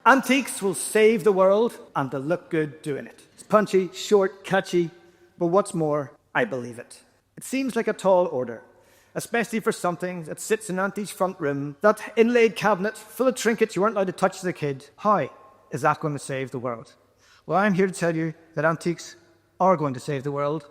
Antiques will save the world, and they'll look good doing it. It's punchy, short, catchy, but what's more, I believe it. It seems like a tall order, especially for something that sits in Auntie's front room, that inlaid cabinet full of trinkets you weren't allowed to touch as a kid. How is that going to save the world? Well, I'm here to tell you that antiques are going to save the world,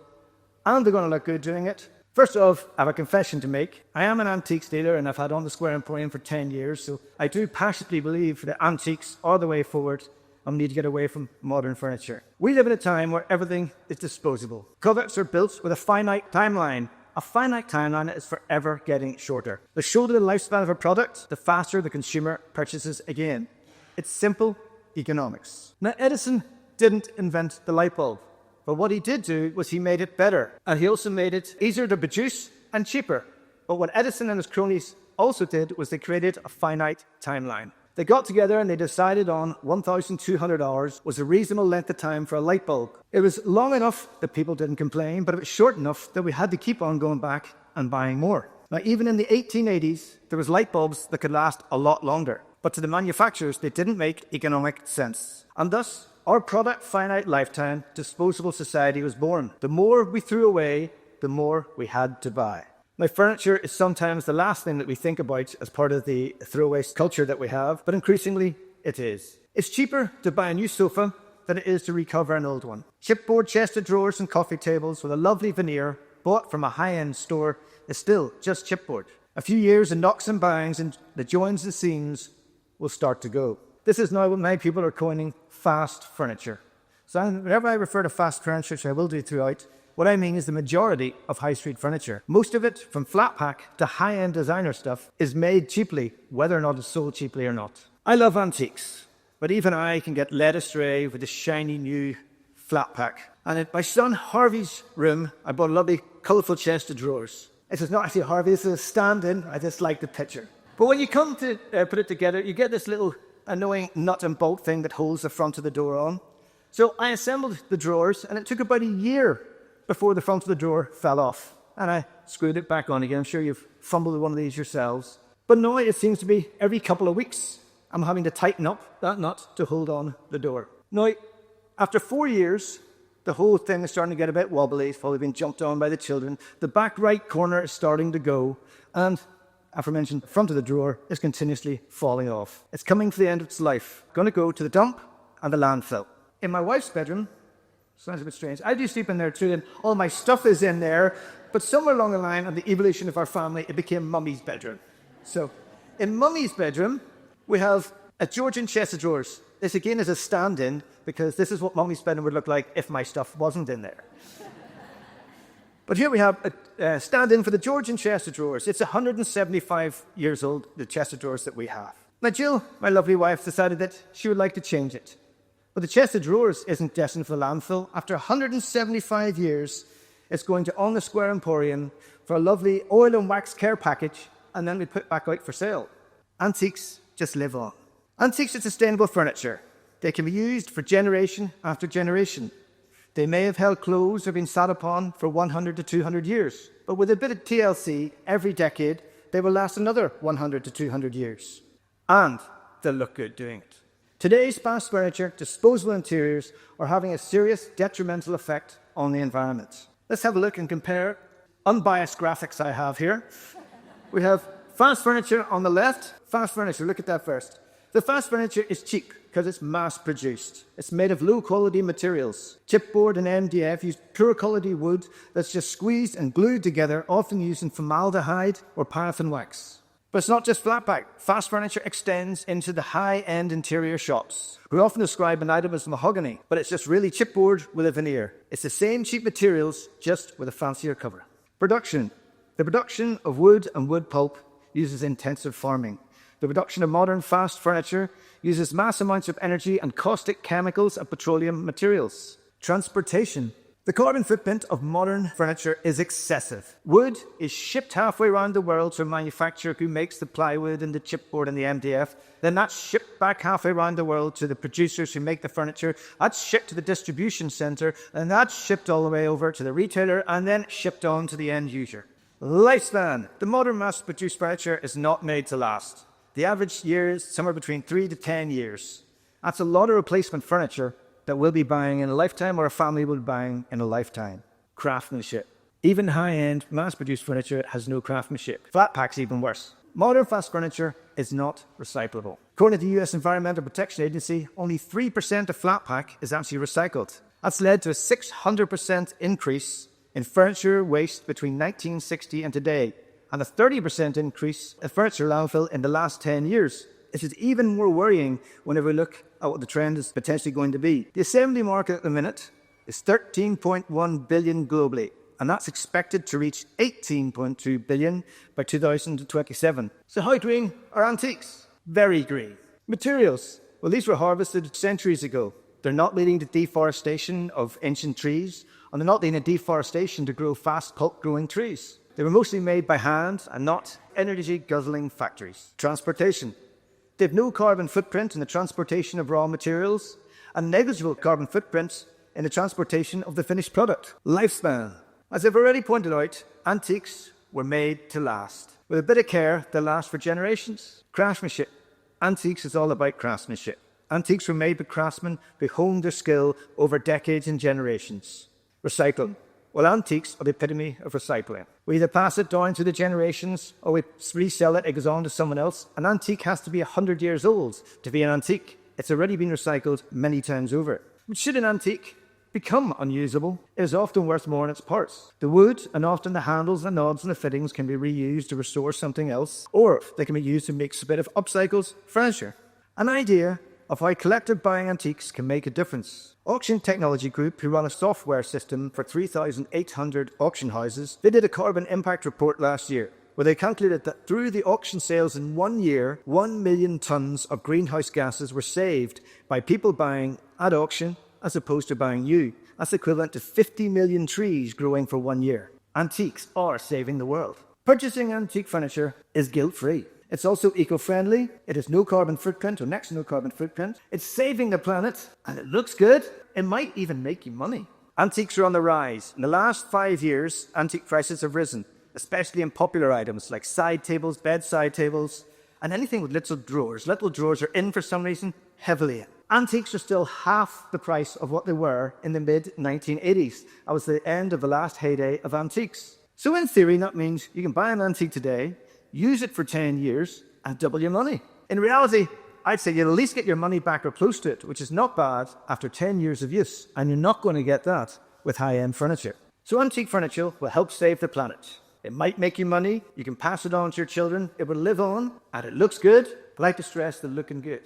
and they're going to look good doing it. First off, I have a confession to make. I am an antiques dealer, and I've had On the Square Emporium for 10 years, so I do passionately believe that antiques are the way forward, and we need to get away from modern furniture. We live in a time where everything is disposable. Products are built with a finite timeline. A finite timeline that is forever getting shorter. The shorter the lifespan of a product, the faster the consumer purchases again. It's simple economics. Now, Edison didn't invent the light bulb. But what he did do was he made it better. And he also made it easier to produce and cheaper. But what Edison and his cronies also did was they created a finite timeline. They got together and they decided on 1,200 hours was a reasonable length of time for a light bulb. It was long enough that people didn't complain, but it was short enough that we had to keep on going back and buying more. Now, even in the 1880s, there was light bulbs that could last a lot longer. But to the manufacturers, they didn't make economic sense. And thus, our product finite lifetime disposable society was born. The more we threw away, the more we had to buy. Now, furniture is sometimes the last thing that we think about as part of the throwaway culture that we have, but increasingly it is. It's cheaper to buy a new sofa than it is to recover an old one. Chipboard chest of drawers and coffee tables with a lovely veneer bought from a high-end store is still just chipboard. A few years and knocks and bangs and the joins and seams will start to go. This is now what many people are coining fast furniture. So whenever I refer to fast furniture, which I will do throughout, what I mean is the majority of high street furniture. Most of it, from flat pack to high-end designer stuff, is made cheaply, whether or not it's sold cheaply or not. I love antiques, but even I can get led astray with the shiny new flat pack. And in my son Harvey's room, I bought a lovely colourful chest of drawers. This is not actually Harvey, this is a stand-in. I just like the picture. But when you come to put it together, you get this little annoying nut and bolt thing that holds the front of the door on. So I assembled the drawers, and it took about a year before the front of the drawer fell off. And I screwed it back on again. I'm sure you've fumbled with one of these yourselves. But now it seems to be every couple of weeks, I'm having to tighten up that nut to hold on the door. Now, after 4 years, the whole thing is starting to get a bit wobbly. It's probably been jumped on by the children. The back right corner is starting to go. And aforementioned, the front of the drawer is continuously falling off. It's coming to the end of its life. Going to go to the dump and the landfill. In my wife's bedroom, sounds a bit strange, I do sleep in there too, and all my stuff is in there, but somewhere along the line of the evolution of our family, it became Mummy's bedroom. So, in Mummy's bedroom, we have a Georgian chest of drawers. This again is a stand-in, because this is what Mummy's bedroom would look like if my stuff wasn't in there. But here we have a stand-in for the Georgian chest of drawers. It's 175 years old, the chest of drawers that we have. Now, Jill, my lovely wife, decided that she would like to change it. But the chest of drawers isn't destined for the landfill. After 175 years, it's going to On the Square Emporium for a lovely oil and wax care package, and then we put it back out for sale. Antiques just live on. Antiques are sustainable furniture. They can be used for generation after generation. They may have held clothes or been sat upon for 100 to 200 years, but with a bit of TLC, every decade, they will last another 100 to 200 years. And they'll look good doing it. Today's fast furniture, disposable interiors, are having a serious detrimental effect on the environment. Let's have a look and compare unbiased graphics I have here. We have fast furniture on the left. Fast furniture, look at that first. The fast furniture is cheap because it's mass-produced. It's made of low-quality materials. Chipboard and MDF use poor-quality wood that's just squeezed and glued together, often using formaldehyde or paraffin wax. But it's not just flat pack. Fast furniture extends into the high-end interior shops. We often describe an item as mahogany, but it's just really chipboard with a veneer. It's the same cheap materials, just with a fancier cover. Production. The production of wood and wood pulp uses intensive farming. The production of modern fast furniture uses mass amounts of energy and caustic chemicals and petroleum materials. Transportation. The carbon footprint of modern furniture is excessive. Wood is shipped halfway around the world to a manufacturer who makes the plywood and the chipboard and the MDF. Then that's shipped back halfway around the world to the producers who make the furniture. That's shipped to the distribution center, and that's shipped all the way over to the retailer and then shipped on to the end user. Lifespan. The modern mass-produced furniture is not made to last. The average year is somewhere between 3 to 10 years. That's a lot of replacement furniture that we'll be buying in a lifetime or a family will be buying in a lifetime. Craftsmanship. Even high-end, mass-produced furniture has no craftsmanship. Flat pack's even worse. Modern fast furniture is not recyclable. According to the US Environmental Protection Agency, only 3% of flat pack is actually recycled. That's led to a 600% increase in furniture waste between 1960 and today, and a 30% increase in furniture landfill in the last 10 years. This is even more worrying whenever we look at what the trend is potentially going to be. The assembly market at the minute is $13.1 billion globally, and that's expected to reach $18.2 billion by 2027. So how green are antiques? Very green. Materials. Well, these were harvested centuries ago. They're not leading to deforestation of ancient trees, and they're not leading to deforestation to grow fast pulp-growing trees. They were mostly made by hand and not energy-guzzling factories. Transportation. They have no carbon footprint in the transportation of raw materials and negligible carbon footprints in the transportation of the finished product. Lifespan. As I've already pointed out, antiques were made to last. With a bit of care, they'll last for generations. Craftsmanship. Antiques is all about craftsmanship. Antiques were made by craftsmen who honed their skill over decades and generations. Recycling. Well, antiques are the epitome of recycling. We either pass it down through the generations or we resell it, it goes on to someone else. An antique has to be 100 years old to be an antique. It's already been recycled many times over. But should an antique become unusable, it is often worth more in its parts. The wood and often the handles, the knobs and the fittings can be reused to restore something else, or they can be used to make a bit of upcycled furniture. An idea of how collective buying antiques can make a difference. Auction Technology Group, who run a software system for 3,800 auction houses, they did a carbon impact report last year, where they calculated that through the auction sales in 1 year, 1 million tonnes of greenhouse gases were saved by people buying at auction as opposed to buying new. That's equivalent to 50 million trees growing for 1 year. Antiques are saving the world. Purchasing antique furniture is guilt-free. It's also eco-friendly, it has no carbon footprint or next to no carbon footprint. It's saving the planet, and it looks good. It might even make you money. Antiques are on the rise. In the last 5 years, antique prices have risen, especially in popular items like side tables, bedside tables, and anything with little drawers. Little drawers are in for some reason, heavily in. Antiques are still half the price of what they were in the mid-1980s. That was the end of the last heyday of antiques. So in theory, that means you can buy an antique today, use it for 10 years, and double your money. In reality, I'd say you'll at least get your money back or close to it, which is not bad after 10 years of use, and you're not going to get that with high-end furniture. So antique furniture will help save the planet. It might make you money, you can pass it on to your children, it will live on, and it looks good. I like to stress the looking good.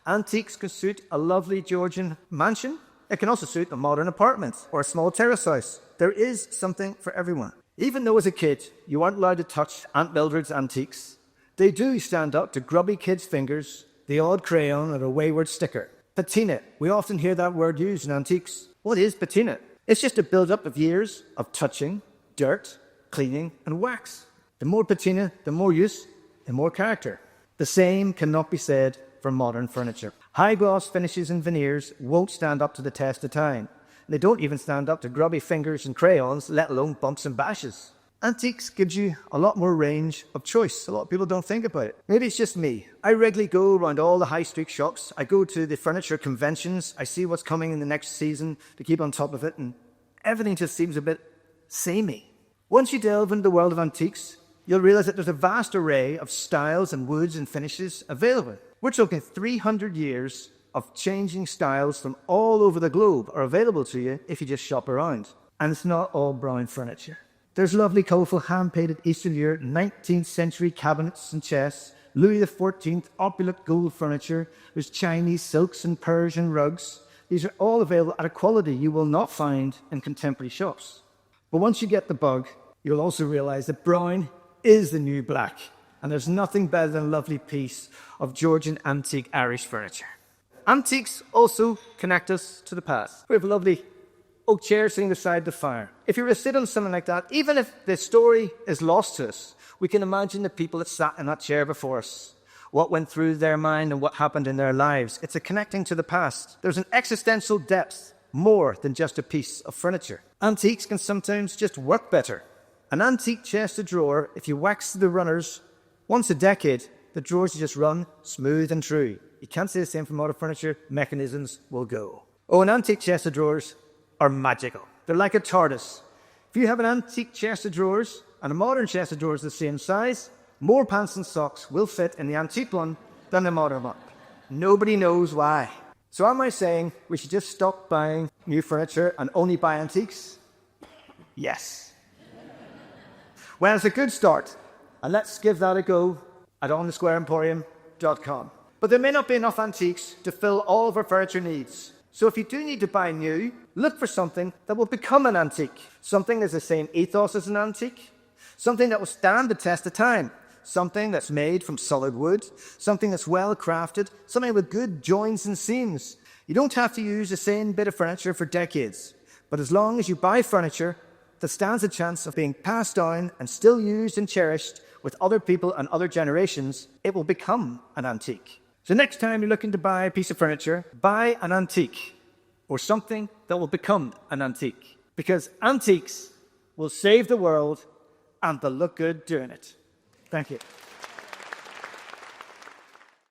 Antiques can suit a lovely Georgian mansion. It can also suit a modern apartment or a small terrace house. There is something for everyone. Even though as a kid you aren't allowed to touch Aunt Mildred's antiques, they do stand up to grubby kids' fingers, the odd crayon or a wayward sticker. Patina. We often hear that word used in antiques. What is patina? It's just a build-up of years of touching, dirt, cleaning and wax. The more patina, the more use, the more character. The same cannot be said for modern furniture. High-gloss finishes and veneers won't stand up to the test of time. They don't even stand up to grubby fingers and crayons, let alone bumps and bashes. Antiques gives you a lot more range of choice. A lot of people don't think about it. Maybe it's just me. I regularly go around all the high street shops. I go to the furniture conventions. I see what's coming in the next season to keep on top of it, and everything just seems a bit samey. Once you delve into the world of antiques, you'll realize that there's a vast array of styles and woods and finishes available. We're talking 300 years of changing styles from all over the globe are available to you if you just shop around. And it's not all brown furniture. There's lovely, colourful, hand-painted Eastern Europe, 19th century cabinets and chests, Louis XIV opulent gold furniture, there's Chinese silks and Persian rugs. These are all available at a quality you will not find in contemporary shops. But once you get the bug, you'll also realise that brown is the new black. And there's nothing better than a lovely piece of Georgian antique Irish furniture. Antiques also connect us to the past. We have a lovely oak chair sitting beside the fire. If you were to sit on something like that, even if the story is lost to us, we can imagine the people that sat in that chair before us, what went through their mind and what happened in their lives. It's a connecting to the past. There's an existential depth more than just a piece of furniture. Antiques can sometimes just work better. An antique chest of drawer, if you wax the runners once a decade, the drawers just run smooth and true. You can't say the same for modern furniture. Mechanisms will go. Oh, an antique chest of drawers are magical. They're like a TARDIS. If you have an antique chest of drawers and a modern chest of drawers the same size, more pants and socks will fit in the antique one than the modern one. Nobody knows why. So am I saying we should just stop buying new furniture and only buy antiques? Yes. Well, it's a good start, and let's give that a go at onthesquareemporium.com. But there may not be enough antiques to fill all of our furniture needs. So if you do need to buy new, look for something that will become an antique. Something that's the same ethos as an antique. Something that will stand the test of time. Something that's made from solid wood. Something that's well crafted. Something with good joints and seams. You don't have to use the same bit of furniture for decades. But as long as you buy furniture that stands a chance of being passed down and still used and cherished with other people and other generations, it will become an antique. So next time you're looking to buy a piece of furniture, buy an antique or something that will become an antique. Because antiques will save the world and they'll look good doing it. Thank you.